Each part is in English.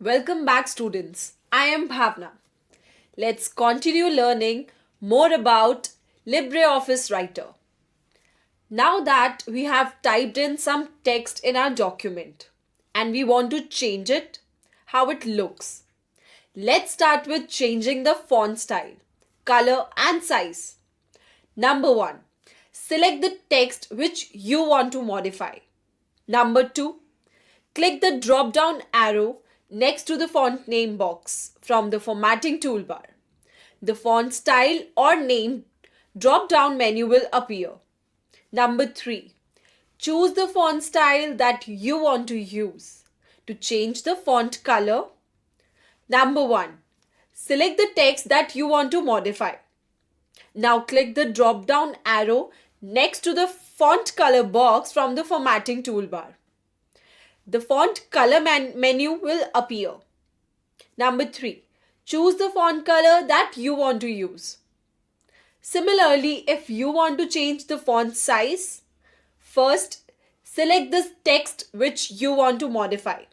Welcome back, students. I am Bhavna. Let's continue learning more about LibreOffice Writer. Now that we have typed in some text in our document and we want to change it, how it looks. Let's start with changing the font style, color and size. Number 1. Select the text which you want to modify. Number 2. Click the drop-down arrow next to the font name box from the formatting toolbar. The font style or name drop-down menu will appear. Number 3. Choose the font style that you want to use. To change the font color, Number 1. Select the text that you want to modify. Now click the drop-down arrow next to the font color box from the formatting toolbar. The font color menu will appear. Number 3. Choose the font color that you want to use. Similarly, if you want to change the font size, first select the text which you want to modify.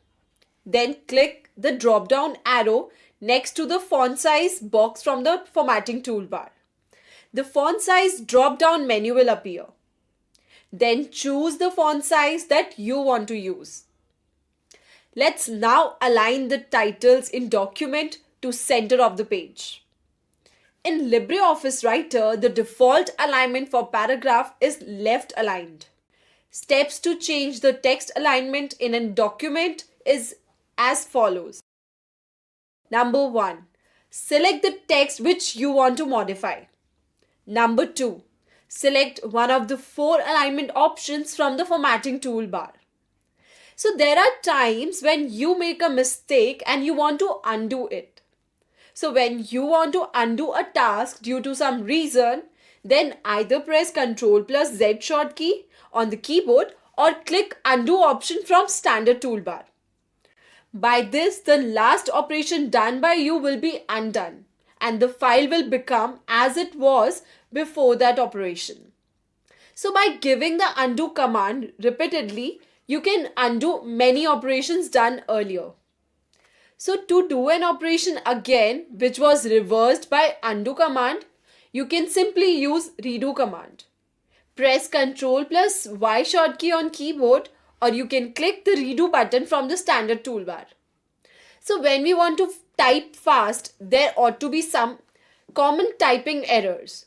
Then click the drop-down arrow next to the font size box from the formatting toolbar. The font size drop-down menu will appear. Then choose the font size that you want to use. Let's now align the titles in document to center of the page. In LibreOffice Writer, the default alignment for paragraph is left aligned. Steps to change the text alignment in a document is as follows. Number 1. Select the text which you want to modify. Number 2. Select one of the 4 alignment options from the formatting toolbar. So there are times when you make a mistake and you want to undo it. So when you want to undo a task due to some reason, then either press Ctrl plus Z shortcut on the keyboard or click undo option from standard toolbar. By this, the last operation done by you will be undone and the file will become as it was before that operation. So by giving the undo command repeatedly, you can undo many operations done earlier. So to do an operation again which was reversed by undo command, you can simply use redo command. Press Ctrl plus Y shortcut on keyboard or you can click the redo button from the standard toolbar. So when we want to type fast, there ought to be some common typing errors.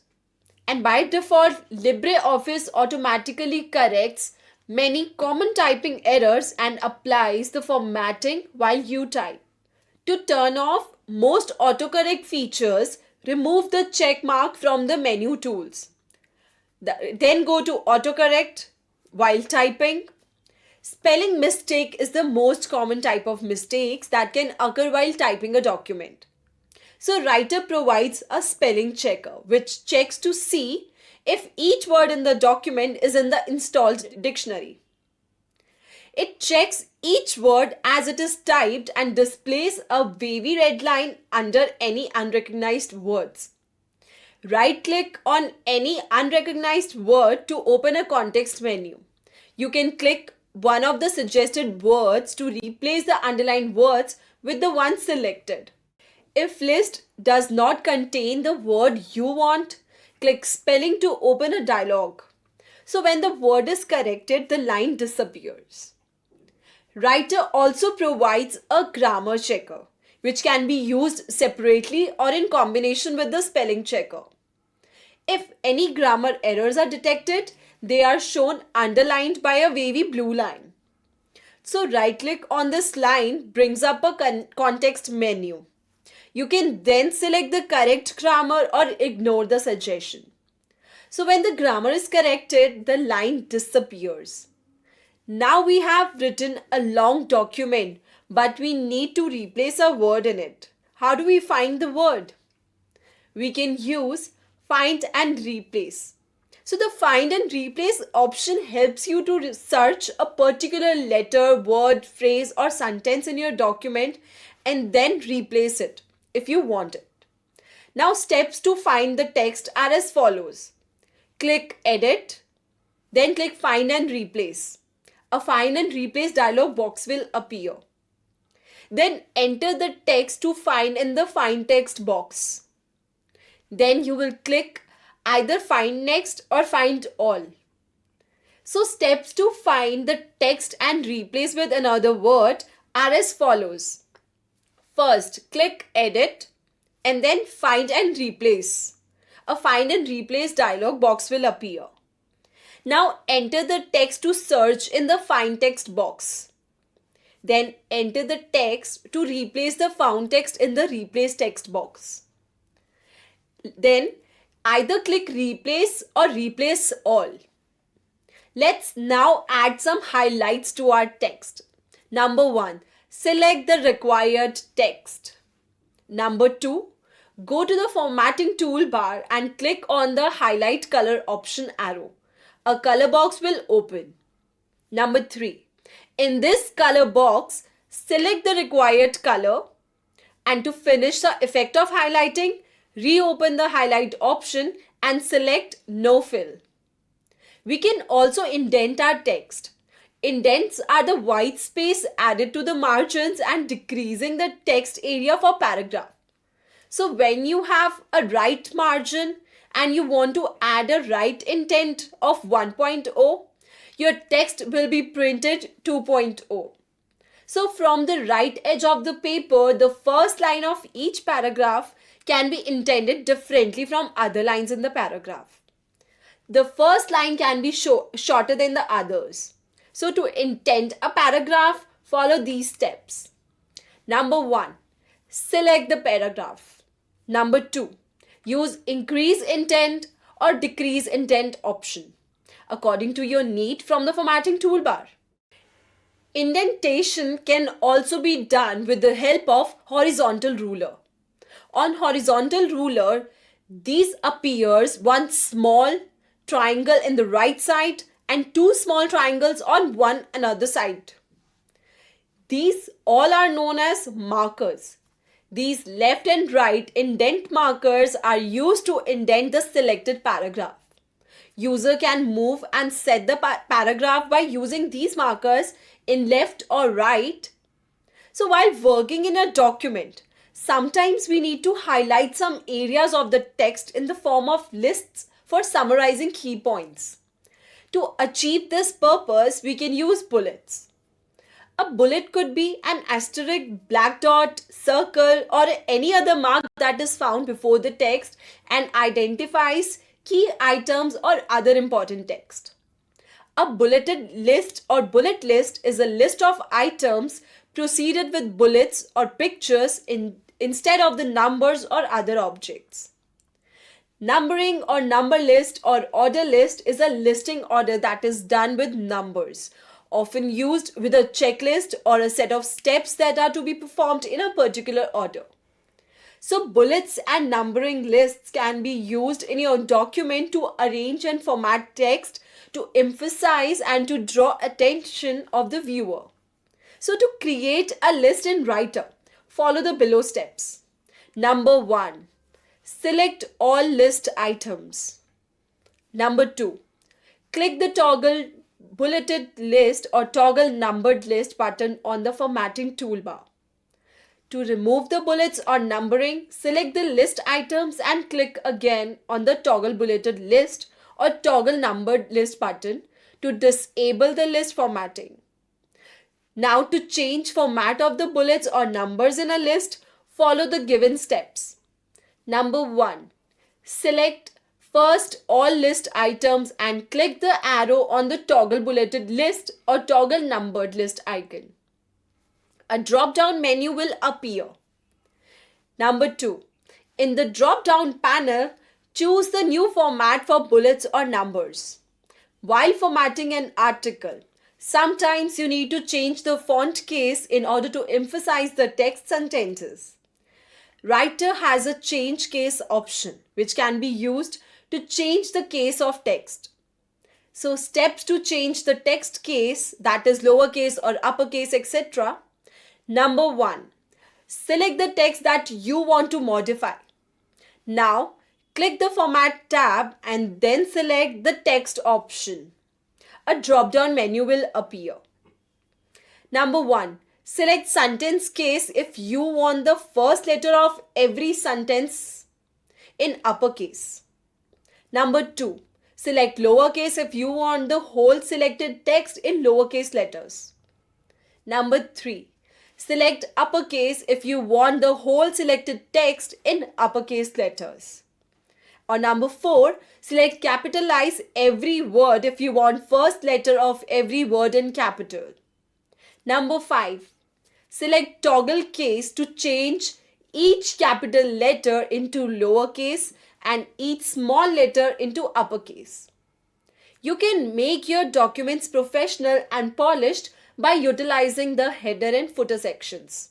And by default, LibreOffice automatically corrects many common typing errors and applies the formatting while you type. To turn off most autocorrect features, remove the check mark from the menu tools. Then go to autocorrect while typing. Spelling mistake is the most common type of mistakes that can occur while typing a document. So Writer provides a spelling checker which checks to see if each word in the document is in the installed dictionary. It checks each word as it is typed and displays a wavy red line under any unrecognized words. Right-click on any unrecognized word to open a context menu. You can click one of the suggested words to replace the underlined words with the one selected. If list does not contain the word you want, click spelling to open a dialog. So when the word is corrected, the line disappears. Writer also provides a grammar checker, which can be used separately or in combination with the spelling checker. If any grammar errors are detected, they are shown underlined by a wavy blue line. So right-click on this line brings up a context menu. You can then select the correct grammar or ignore the suggestion. So when the grammar is corrected, the line disappears. Now we have written a long document, but we need to replace a word in it. How do we find the word? We can use Find and Replace. So the Find and Replace option helps you to search a particular letter, word, phrase or sentence in your document and then replace it if you want it. Now steps to find the text are as follows. Click Edit, then click Find and Replace. A Find and Replace dialog box will appear. Then enter the text to find in the Find Text box. Then you will click either Find Next or Find All. So steps to find the text and replace with another word are as follows. First, click Edit and then Find and Replace. A Find and Replace dialog box will appear. Now enter the text to search in the Find Text box. Then enter the text to replace the found text in the Replace Text box. Then either click Replace or Replace All. Let's now add some highlights to our text. Number 1. Select the required text. Number 2. Go to the formatting toolbar and click on the highlight color option arrow. A color box will open. Number 3. In this color box, select the required color, and to finish the effect of highlighting, reopen the highlight option and select No Fill. We can also indent our text. Indents are the white space added to the margins and decreasing the text area for paragraph. So when you have a right margin and you want to add a right indent of 1.0, your text will be printed 2.0. So from the right edge of the paper, the first line of each paragraph can be indented differently from other lines in the paragraph. The first line can be shorter than the others. So to indent a paragraph, follow these steps. Number 1. Select the paragraph. Number 2. Use increase indent or decrease indent option according to your need from the formatting toolbar. Indentation can also be done with the help of horizontal ruler. On horizontal ruler, these appears one small triangle in the right side and two small triangles on one another side. These all are known as markers. These left and right indent markers are used to indent the selected paragraph. User can move and set the paragraph by using these markers in left or right. So while working in a document, sometimes we need to highlight some areas of the text in the form of lists for summarizing key points. To achieve this purpose, we can use bullets. A bullet could be an asterisk, black dot, circle, or any other mark that is found before the text and identifies key items or other important text. A bulleted list or bullet list is a list of items preceded with bullets or pictures instead of the numbers or other objects. Numbering or number list or order list is a listing order that is done with numbers, often used with a checklist or a set of steps that are to be performed in a particular order. So bullets and numbering lists can be used in your document to arrange and format text to emphasize and to draw attention of the viewer. So to create a list in Writer, follow the below steps. Number 1. Select all list items. Number 2. Click the toggle bulleted list or toggle numbered list button on the formatting toolbar. To remove the bullets or numbering, select the list items and click again on the toggle bulleted list or toggle numbered list button to disable the list formatting. Now to change format of the bullets or numbers in a list, follow the given steps. Number 1. Select first all list items and click the arrow on the toggle bulleted list or toggle numbered list icon. A drop-down menu will appear. Number 2. In the drop-down panel, choose the new format for bullets or numbers. While formatting an article, sometimes you need to change the font case in order to emphasize the text sentences. Writer has a change case option which can be used to change the case of text. So steps to change the text case, that is lowercase or uppercase, etc. Number 1. Select the text that you want to modify. Now click the Format tab and then select the text option. A drop-down menu will appear. Number 1. Select sentence case if you want the first letter of every sentence in uppercase. Number 2. Select lowercase if you want the whole selected text in lowercase letters. Number 3. Select uppercase if you want the whole selected text in uppercase letters. Or number 4, select capitalize every word if you want first letter of every word in capital. Number 5, select toggle case to change each capital letter into lowercase and each small letter into uppercase. You can make your documents professional and polished by utilizing the header and footer sections.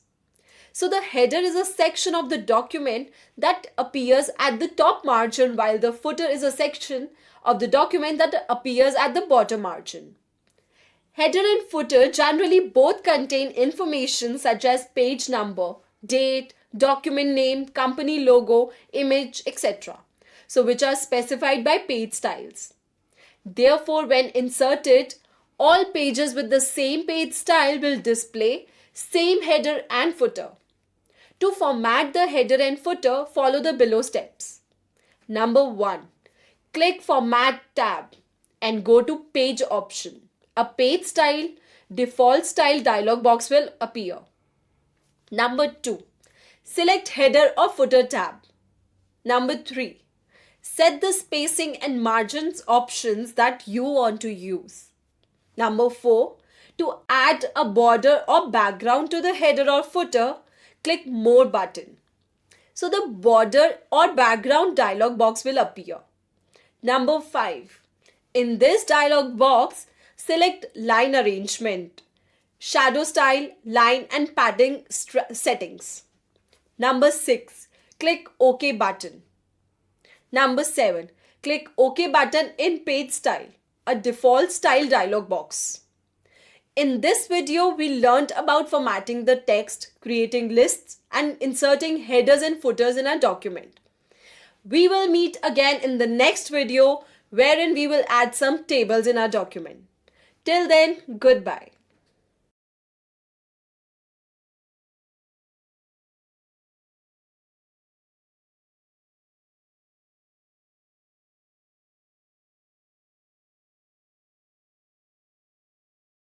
So the header is a section of the document that appears at the top margin, while the footer is a section of the document that appears at the bottom margin. Header and footer generally both contain information such as page number, date, document name, company logo, image, etc. So which are specified by page styles. Therefore, when inserted, all pages with the same page style will display same header and footer. To format the header and footer, follow the below steps. Number 1. Click Format tab and go to Page option. A page style, default style dialog box will appear. Number 2. Select Header or Footer tab. Number 3. Set the spacing and margins options that you want to use. Number 4. To add a border or background to the header or footer, click More button. So the border or background dialog box will appear. Number 5. In this dialog box, select line arrangement, shadow style, line and padding settings. Number 6. Click OK button. Number 7. Click OK button in page style, a default style dialog box. In this video, we learned about formatting the text, creating lists, and inserting headers and footers in our document. We will meet again in the next video wherein we will add some tables in our document. Till then, goodbye.